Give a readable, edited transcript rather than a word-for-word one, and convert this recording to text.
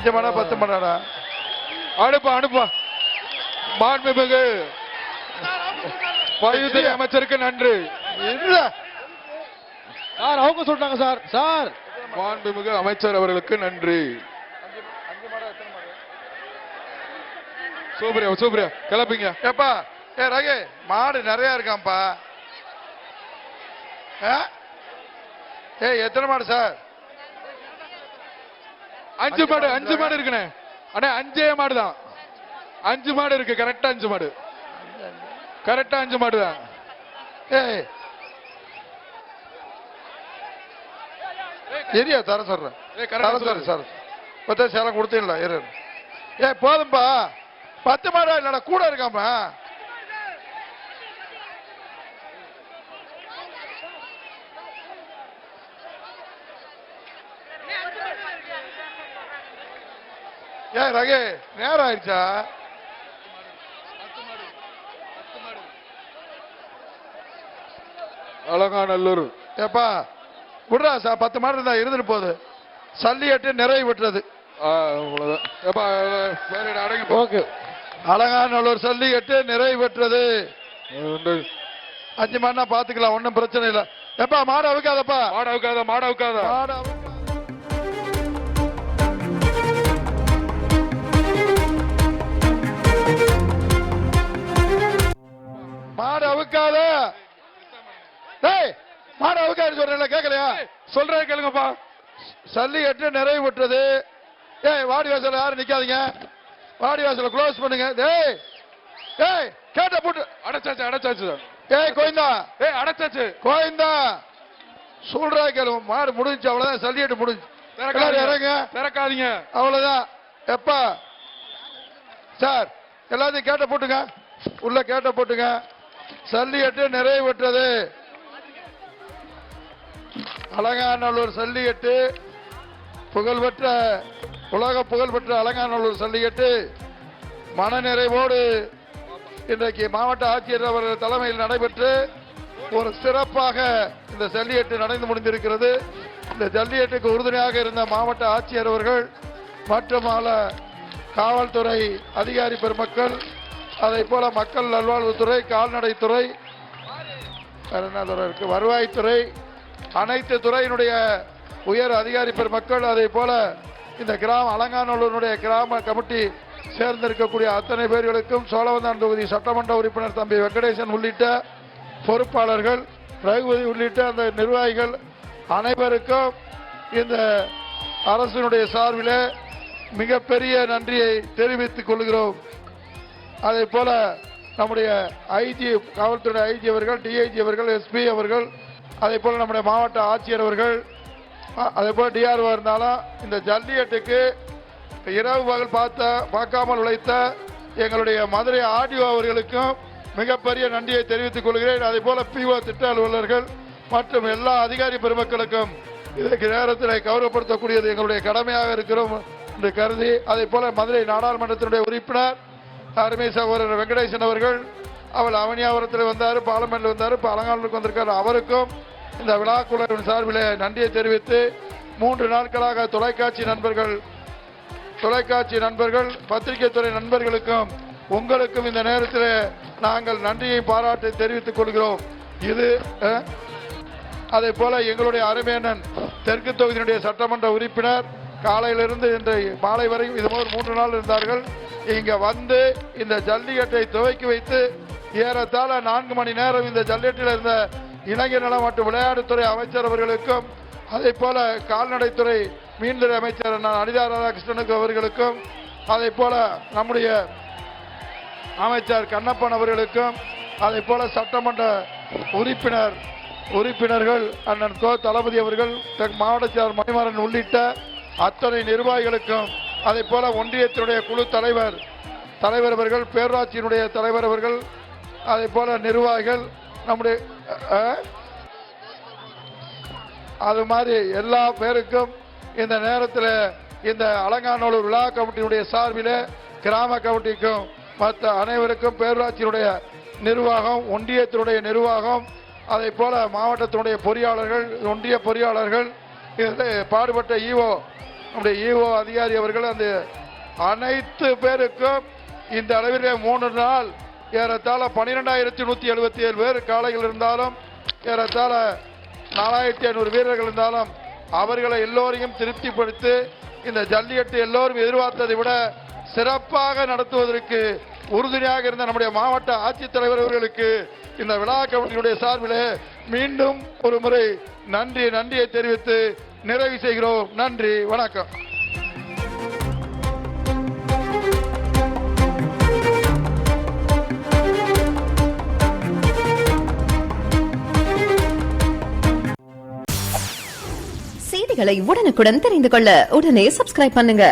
5 மணி 10 மணிடா. அனுப்பா. மாண்புமிகு வயுதுறை அமைச்சருக்கு நன்றி. சார் அவங்க சொல்றாங்க சார். சார் மாண்புமிகு அமைச்சர் அவர்களுக்கு நன்றி. சூப்பரியா கிளப்பிங்க. ஏப்பா ரகு மாடு நிறைய இருக்காம்பா. எத்தனை மாடு சார்? 5 மாடு இருக்குண்ணே. அண்ணே 5 மாடு தான். 5 மாடு இருக்கு. கரெக்டா 5 மாடு தான். ஏரியா தர சொல்றேன் சார். பத்தா சேலம் கொடுத்தீங்களா? போதும்பா. 10 மாடா இல்லடா கூட இருக்காமா? ரகு நேரம் ஆயிடுச்சா? அலங்காநல்லூர். ஏப்பா விடுறா சார். 10 மாடு இருந்தா இருந்துட்டு போகுது. சல்லியட்டு நிறைவு பெற்றது. அலங்காநல்லூர் சல்லியட்டு நிறைவு பெற்றது. 5 மாடுனா பாத்துக்கலாம், ஒன்னும் பிரச்சனை இல்லை. எப்பா மாடு அவுக்காதப்பா. மாடு அவுக்காத. மாடு அவுக்காத. மாடு அவுக்காது சொல்றேன், கேட்கலையா? சொல்றேன் கேளுங்கப்பா. சல்லிக்கட்டு நிறைவு பெற்றது. வாடி வாசல யாரும் நிக்காதீங்க. வாடி வாசல க்ளோஸ் பண்ணுங்க. கேட்ட போட்டு அடைச்சாச்சு. கோயந்தா அடைச்சாச்சு. கோயந்தா சொல்றா கேளு. மாடு முடிஞ்சு, அவ்வளவுதான். சல்லிக்கட்டு முடிஞ்சு. இறங்க, திறக்காதீங்க, அவ்வளவுதான். எப்பா சார் எல்லாத்தையும் கேட்ட போட்டுங்க. உள்ள கேட்ட போட்டுங்க. சல்லிக்கட்டு நிறைவு பெற்றது. அலங்காநல்லூர் சல்லிக்கட்டு புகழ்பெற்ற, உலக புகழ்பெற்ற அலங்காநல்லூர் சல்லிக்கட்டு மனநிறைவோடு இன்றைக்கு மாவட்ட ஆட்சியர் அவர்கள் தலைமையில் நடைபெற்று ஒரு சிறப்பாக இந்த ஜல்லிக்கட்டு நடந்து முடிந்திருக்கிறது. இந்த ஜல்லிக்கட்டுக்கு உறுதுணையாக இருந்த மாவட்ட ஆட்சியர் அவர்கள் மற்றும் காவல்துறை அதிகாரி பெருமக்கள், அதை போல மக்கள் நல்வாழ்வுத்துறை, கால்நடைத்துறை, வருவாய்த்துறை, அனைத்து துறையினுடைய உயர் அதிகாரி பெருமக்கள், அதே போல இந்த அலங்காநல்லூருடைய கிராம கமிட்டி சேர்ந்திருக்கக்கூடிய அத்தனை பேர்களுக்கும், சோழவந்தான் தொகுதி சட்டமன்ற உறுப்பினர் தம்பி வெங்கடேசன் உள்ளிட்ட பொறுப்பாளர்கள், ரகுபதி உள்ளிட்ட அந்த நிர்வாகிகள் அனைவருக்கும் இந்த அரசினுடைய சார்பில் மிகப்பெரிய நன்றியை தெரிவித்துக் கொள்கிறோம். அதே போல நம்முடைய ஐஜி, காவல்துறை ஐஜி அவர்கள், டிஐஜி அவர்கள், எஸ்பி அவர்கள், அதே போல நம்முடைய மாவட்ட ஆட்சியர் அவர்கள், அதே போல டிஆர்ஓ இருந்தாலும் இந்த ஜல்லிக்கட்டுக்கு இரவு பகல் பார்க்காமல் உழைத்த எங்களுடைய மதுரை ஆர்டிஓ அவர்களுக்கும் மிகப்பெரிய நன்றியை தெரிவித்துக் கொள்கிறேன். அதே போல பிஓ திட்ட அலுவலர்கள் மற்றும் எல்லா அதிகாரி பெருமக்களுக்கும் இதற்கு நேரத்தில் கௌரவப்படுத்தக்கூடியது எங்களுடைய கடமையாக இருக்கிறோம் என்று கருதி, அதே போல மதுரை நாடாளுமன்றத்தினுடைய உறுப்பினர் அருமை சகோதரர் வெங்கடேசன் அவர்கள், அவள் அவனியாபுரத்தில் வந்தார், பார்லமெண்ட்ல வந்தார், இப்போ அலங்காநல்லூருக்கு வந்திருக்காரு. அவருக்கும் இந்த விழா குழுவின் சார்பில் நன்றியை தெரிவித்து, 3 நாட்களாக தொலைக்காட்சி நண்பர்கள், பத்திரிகை துறை நண்பர்களுக்கும் உங்களுக்கும் இந்த நேரத்தில் நாங்கள் நன்றியை பாராட்டை தெரிவித்துக் கொள்கிறோம். இது அதே போல எங்களுடைய அருமையண்ணன் தெற்கு தொகுதியினுடைய சட்டமன்ற உறுப்பினர் காலையிலிருந்து இன்றைய மாலை வரை இதுபோல் 3 நாள் இருந்தார்கள். இங்க வந்து இந்த ஜல்லிக்கட்டை துவக்கி வைத்து ஏறத்தாழ 4 மணி நேரம் இந்த ஜல்லிக்கட்டில் இருந்த இளைஞர் நலம் மற்றும் விளையாட்டுத்துறை அமைச்சர் அவர்களுக்கும், அதே போல கால்நடைத்துறை மீன்துறை அமைச்சர் அனிதா ராதாகிருஷ்ணனுக்கு அவர்களுக்கும், அதே போல நம்முடைய அமைச்சர் கண்ணப்பன் அவர்களுக்கும், அதே போல சட்டமன்ற உறுப்பினர்கள் அண்ணன் கோ தளபதி அவர்கள், மாவட்ட செயலர் மணிமாறன் உள்ளிட்ட அத்தனை நிர்வாகிகளுக்கும், அதே போல ஒன்றியத்தினுடைய குழு தலைவர் அவர்கள், பேரூராட்சியினுடைய தலைவர் அவர்கள், அதே போல நிர்வாகிகள், நம்முடைய அது மாதிரி எல்லா பேருக்கும் இந்த நேரத்தில் இந்த அலங்காநல்லூர் விழா கமிட்டியுடைய சார்பில் கிராம கமிட்டிக்கும் மற்ற அனைவருக்கும், பேரூராட்சியினுடைய நிர்வாகம், ஒன்றியத்தினுடைய நிர்வாகம், அதை போல மாவட்டத்தினுடைய பொறியாளர்கள், ஒன்றிய பொறியாளர்கள், இதில் பாடுபட்ட ஈஓ நம்முடைய ஈஓ அதிகாரி அவர்கள் அந்த அனைத்து பேருக்கும் இந்த அளவிலே 3 நாள் ஏறத்தாழ 12,177 பேர் காளைகள் இருந்தாலும் ஏறத்தாழ 4,500 வீரர்கள் இருந்தாலும் அவர்களை எல்லோரையும் திருப்திப்படுத்தி இந்த ஜல்லிக்கட்டு எல்லோரும் எதிர்பார்த்ததை விட சிறப்பாக நடத்துவதற்கு உறுதுணையாக இருந்த நம்முடைய மாவட்ட ஆட்சித்தலைவர் அவர்களுக்கு இந்த விழா கமிட்டியுடைய சார்பிலே மீண்டும் ஒரு முறை நன்றியை தெரிவித்து நிறைவு செய்கிறோம். நன்றி, வணக்கம். செய்திகளை உடனுக்குடன் தெரிந்து கொள்ள உடனே சப்ஸ்கிரைப் பண்ணுங்க.